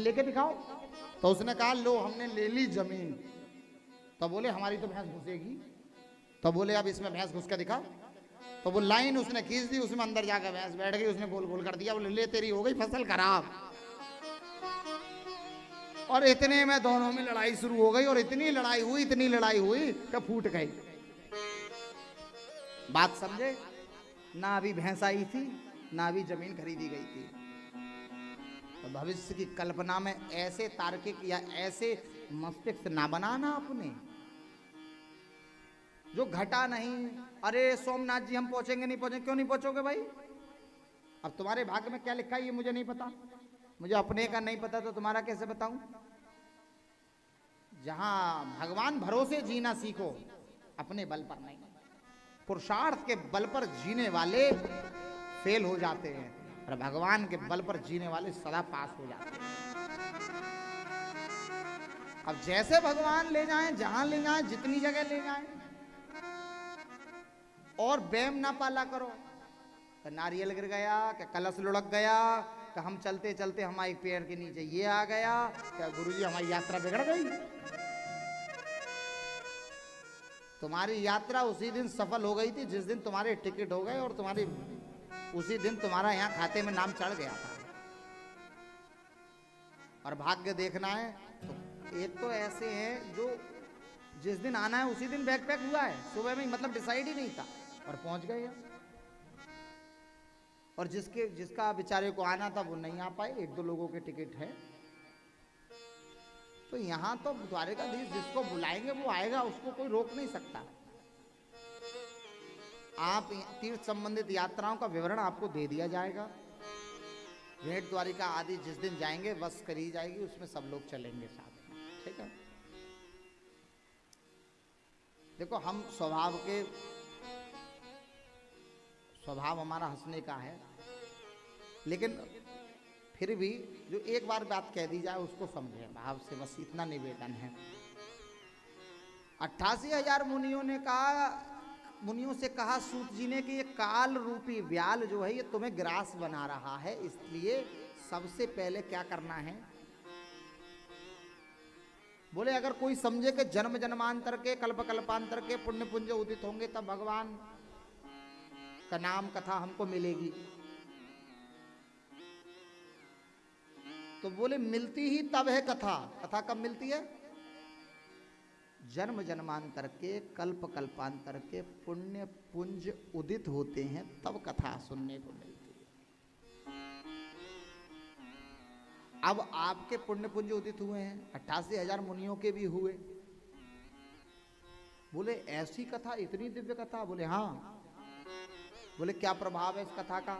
लेके दिखाओ। तो उसने कहा लो हमने ले ली जमीन। तो बोले हमारी तो भैंस घुसेगी। तो बोले अब इसमें भैंस घुस के दिखाओ। तो वो लाइन उसने खींच दी, उसमें अंदर जाकर भैंस बैठ गई, उसने गोल गोल कर दिया। बोले ले तेरी हो गई फसल खराब। और इतने में दोनों में लड़ाई शुरू हो गई, और इतनी लड़ाई हुई कि फूट गई। बात समझे? ना अभी भैंस आई थी, ना अभी जमीन खरीदी गई थी। तो भविष्य की कल्पना में ऐसे तार्किक या ऐसे मस्तिष्क ना बनाना अपने, जो घटा नहीं। अरे सोमनाथ जी हम पहुंचेंगे नहीं पहुंचेंगे, क्यों नहीं पहुंचोगे भाई? अब तुम्हारे भाग्य में क्या लिखा है ये मुझे नहीं पता, मुझे अपने का नहीं पता, तो तुम्हारा कैसे बताऊं? जहां भगवान भरोसे जीना सीखो, अपने बल पर नहीं। पुरुषार्थ के बल पर जीने वाले फेल हो जाते हैं, और भगवान के बल पर जीने वाले सदा पास हो जाते हैं। अब जैसे भगवान ले जाएं, जहां ले जाएं, जितनी जगह ले जाएं, और बैम ना पाला करो कि नारियल गिर गया, कि कलश लुढ़क गया, कि हम चलते चलते हमारे पैर के नीचे ये आ गया, क्या गुरुजी हमारी यात्रा बिगड़ गई। तुम्हारी यात्रा उसी दिन सफल हो गई थी जिस दिन तुम्हारे टिकट हो गए, और तुम्हारी उसी दिन तुम्हारा यहाँ खाते में नाम चढ़ गया था। और भाग्य देखना है तो एक तो ऐसे हैं जो जिस दिन आना है उसी दिन बैग पैक हुआ है, सुबह में, मतलब डिसाइड ही नहीं था, और पहुंच गए। और जिसका बेचारे को आना था वो नहीं आ पाए, एक दो लोगों के टिकट है। तो यहां तो द्वारकाधीश जिसको बुलाएंगे वो आएगा, उसको कोई रोक नहीं सकता। आप तीर्थ संबंधित यात्राओं का विवरण आपको दे दिया जाएगा। भेंट द्वारिका आदि जिस दिन जाएंगे बस करी जाएगी, उसमें सब लोग चलेंगे साथ में, ठीक है। देखो हम स्वभाव हमारा हंसने का है, लेकिन फिर भी जो एक बार बात कह दी जाए उसको समझे भाव से, बस इतना निवेदन है। 88,000 मुनियों से कहा सूत जी ने कि ये काल रूपी व्याल जो है ये तुम्हें ग्रास बना रहा है, इसलिए सबसे पहले क्या करना है। बोले अगर कोई समझे कि जन्म जन्मांतर के कल्प कल्पांतर के पुण्य पुंज उदित होंगे तब भगवान का नाम कथा हमको मिलेगी, तो बोले मिलती ही तब है कथा। कथा कब मिलती है? जन्म जन्मांतर के कल्प कल्पांतर के पुण्य पुंज उदित होते हैं, तब कथा सुनने को मिलती है। अब आपके पुण्य पुंज उदित हुए हैं, 88,000 मुनियों के भी हुए। बोले ऐसी कथा, इतनी दिव्य कथा? बोले हाँ। बोले क्या प्रभाव है इस कथा का?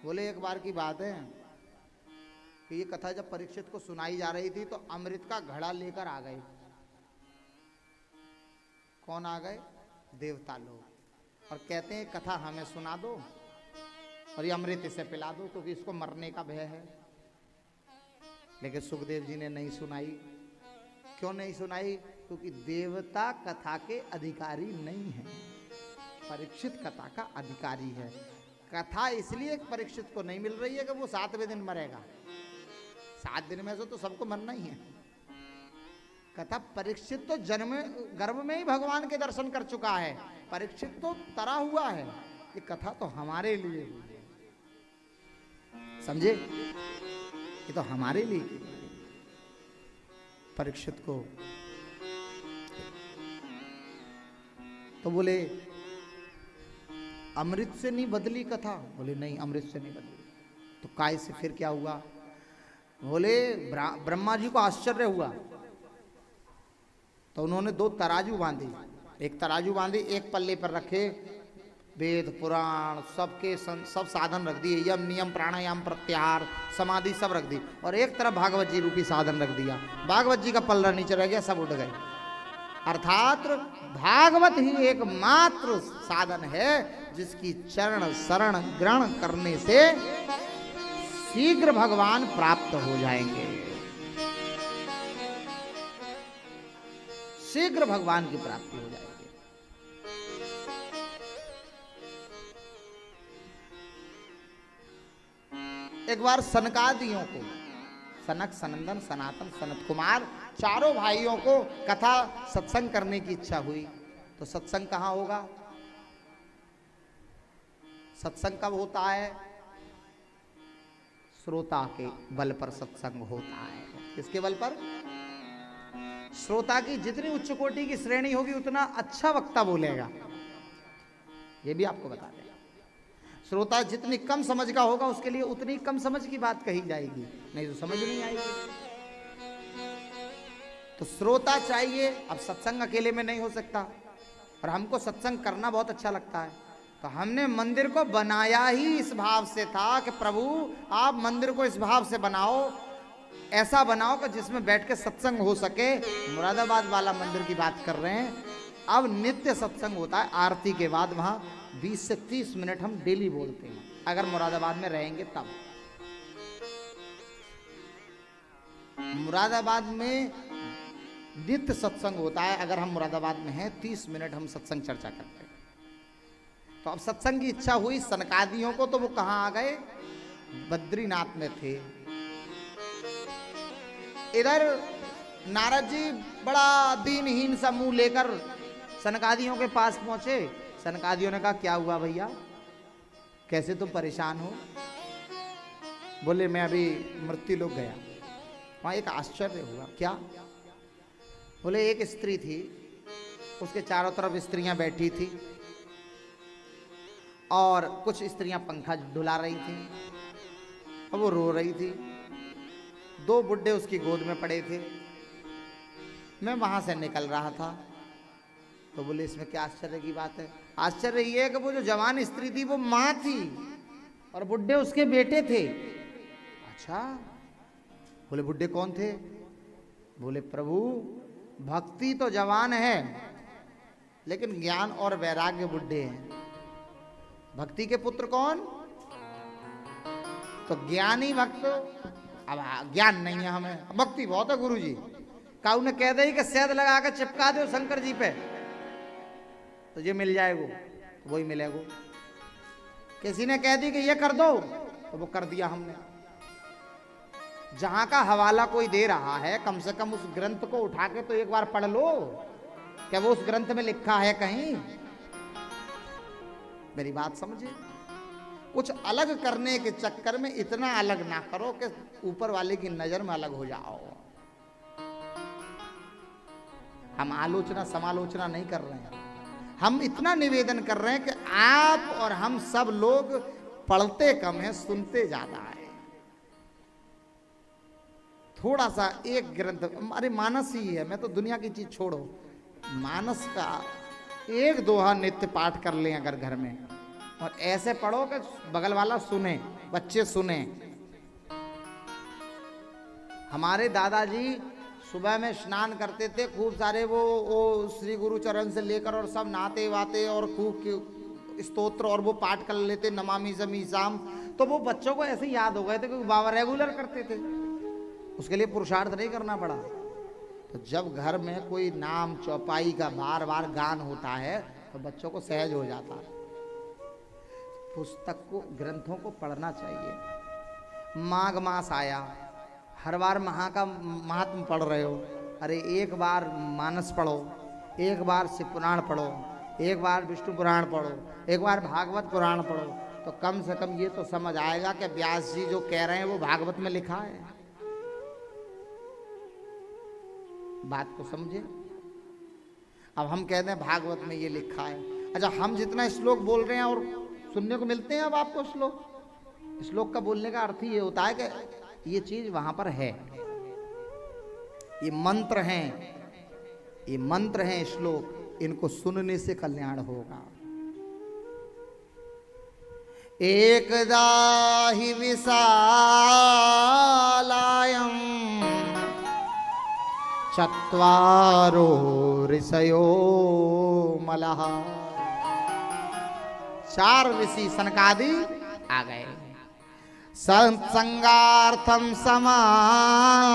बोले एक बार की बात है कि ये कथा जब परीक्षित को सुनाई जा रही थी तो अमृत का घड़ा लेकर आ गए। कौन आ गए? देवता लोग, और कहते हैं कथा हमें सुना दो और ये अमृत इसे पिला दो, क्योंकि इसको मरने का भय है। लेकिन सुखदेव जी ने नहीं सुनाई। क्यों नहीं सुनाई? क्योंकि देवता कथा के अधिकारी नहीं है, परीक्षित कथा का अधिकारी है। कथा इसलिए परीक्षित को नहीं मिल रही है कि वो 7वें दिन मरेगा। 7 दिन में से तो सबको मरना ही है। कथा परीक्षित तो जन्म गर्भ में ही भगवान के दर्शन कर चुका है, परीक्षित तो तरा हुआ है। ये कथा तो हमारे लिए हुई है, समझे? ये तो हमारे लिए परीक्षित को। तो बोले अमृत से नहीं बदली कथा? बोले नहीं, अमृत से नहीं बदली। तो काय से फिर क्या हुआ? बोले ब्रह्मा जी को आश्चर्य हुआ, तो उन्होंने 2 तराजू बांधी। एक तराजू बांधी, एक पल्ले पर रखे वेद पुराण सब साधन रख दिए, यम नियम प्राणायाम प्रत्याहार समाधि सब रख दी, और एक तरफ भागवत जी रूपी साधन रख दिया। भागवत जी का पल्ला नीचे रह गया, सब उड़ गए। अर्थात भागवत ही एकमात्र साधन है जिसकी चरण शरण ग्रहण करने से शीघ्र भगवान प्राप्त हो जाएंगे, शीघ्र भगवान की प्राप्ति हो जाएगी। एक बार सनकादियों को, सनक, सनंदन, सनातन, सनत कुमार, चारों भाइयों को कथा सत्संग करने की इच्छा हुई। तो सत्संग कहाँ होगा? सत्संग कब होता है? श्रोता के बल पर सत्संग होता है। किसके बल पर? श्रोता की जितनी उच्च कोटि की श्रेणी होगी उतना अच्छा वक्ता बोलेगा। यह भी आपको बता दें, श्रोता जितनी कम समझ का होगा उसके लिए उतनी कम समझ की बात कही जाएगी, नहीं तो समझ नहीं आएगी। तो श्रोता चाहिए। अब सत्संग अकेले में नहीं हो सकता, और हमको सत्संग करना बहुत अच्छा लगता है, तो हमने मंदिर को बनाया ही इस भाव से था कि प्रभु आप मंदिर को इस भाव से बनाओ, ऐसा बनाओ कि जिसमें बैठ के सत्संग हो सके। मुरादाबाद वाला मंदिर की बात कर रहे हैं। अब नित्य सत्संग होता है, आरती के बाद वहां 20 से 30 मिनट हम डेली बोलते हैं, अगर मुरादाबाद में रहेंगे तब। मुरादाबाद में नित्य सत्संग होता है, अगर हम मुरादाबाद में हैं 30 मिनट हम सत्संग चर्चा करते हैं। तो अब सत्संग की इच्छा हुई सनकादियों को, तो वो कहाँ आ गए? बद्रीनाथ में थे। इधर नारद जी बड़ा दीनहीन सा मुंह लेकर सनकादियों के पास पहुंचे। सनकादियों ने कहा क्या हुआ भैया, कैसे तुम परेशान हो? बोले मैं अभी मृत्यु लोक गया। वहां एक आश्चर्य हुआ। क्या? बोले एक स्त्री थी, उसके चारों तरफ स्त्रियां बैठी थी और कुछ स्त्रियां पंखा डुला रही थी और वो रो रही थी। 2 बुड्ढे उसकी गोद में पड़े थे। मैं वहां से निकल रहा था। तो बोले इसमें क्या आश्चर्य की बात है? आश्चर्य ये है कि वो जो जवान स्त्री थी वो माँ थी और बुड्ढे उसके बेटे थे। अच्छा, बोले बुड्ढे कौन थे? बोले प्रभु भक्ति तो जवान है लेकिन ज्ञान और वैराग्य बुड्ढे हैं। भक्ति के पुत्र कौन? तो ज्ञानी भक्त। अब ज्ञान नहीं है हमें, भक्ति बहुत है गुरु जी। काऊ ने कह दे कि शहद लगा कर चिपका दो शंकर जी पे तो ये मिल जाएगा, तो वही मिलेगा। किसी ने कह दी कि ये कर दो तो वो कर दिया हमने। जहां का हवाला कोई दे रहा है कम से कम उस ग्रंथ को उठा के तो एक बार पढ़ लो, क्या वो उस ग्रंथ में लिखा है कहीं? मेरी बात समझे। कुछ अलग करने के चक्कर में इतना अलग ना करो कि ऊपर वाले की नजर में अलग हो जाओ। हम आलोचना समालोचना नहीं कर रहे हैं, हम इतना निवेदन कर रहे हैं कि आप और हम सब लोग पढ़ते कम हैं, सुनते ज्यादा है। थोड़ा सा एक ग्रंथ, अरे मानस ही है, मैं तो दुनिया की चीज छोड़ो, मानस का 1 दोहा नित्य पाठ कर लें अगर घर में, और ऐसे पढ़ो कि बगल वाला सुने, बच्चे सुने। हमारे दादाजी सुबह में स्नान करते थे, खूब सारे वो श्री गुरु चरण से लेकर और सब नहाते वाते और खूब स्तोत्र और वो पाठ कर लेते, नमामि समी शाम। तो वो बच्चों को ऐसे याद हो गए थे क्योंकि बाबा रेगुलर करते थे, उसके लिए पुरुषार्थ नहीं करना पड़ा। तो जब घर में कोई नाम चौपाई का बार बार गान होता है तो बच्चों को सहज हो जाता है। पुस्तक को, ग्रंथों को पढ़ना चाहिए। माघ मास आया, हर बार का महात्म पढ़ रहे हो, अरे एक बार मानस पढ़ो, एक बार शिव पुराण पढ़ो, एक बार विष्णु पुराण पढ़ो, एक बार भागवत पुराण पढ़ो, तो कम से कम ये तो समझ आएगा कि व्यास जी जो कह रहे हैं वो भागवत में लिखा है। बात को समझे। अब हम कहते हैं भागवत में ये लिखा है। अच्छा, हम जितना श्लोक बोल रहे हैं और सुनने को मिलते हैं अब आपको श्लोक का बोलने का अर्थ ये होता है कि ये चीज वहां पर है, ये मंत्र हैं, ये मंत्र हैं श्लोक, इनको सुनने से कल्याण होगा। एकदा हि विशालायं चत्वारो ऋषयो मलः। 4 ऋषि सनकादि आ गए। सत्संगार्थं समायात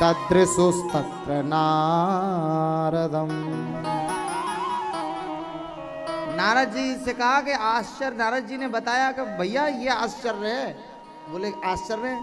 ददृशुस्तत्र नारदम। नारद जी से कहा कि आश्चर्य, नारद जी ने बताया कि भैया ये आश्चर्य है बोले आश्चर्य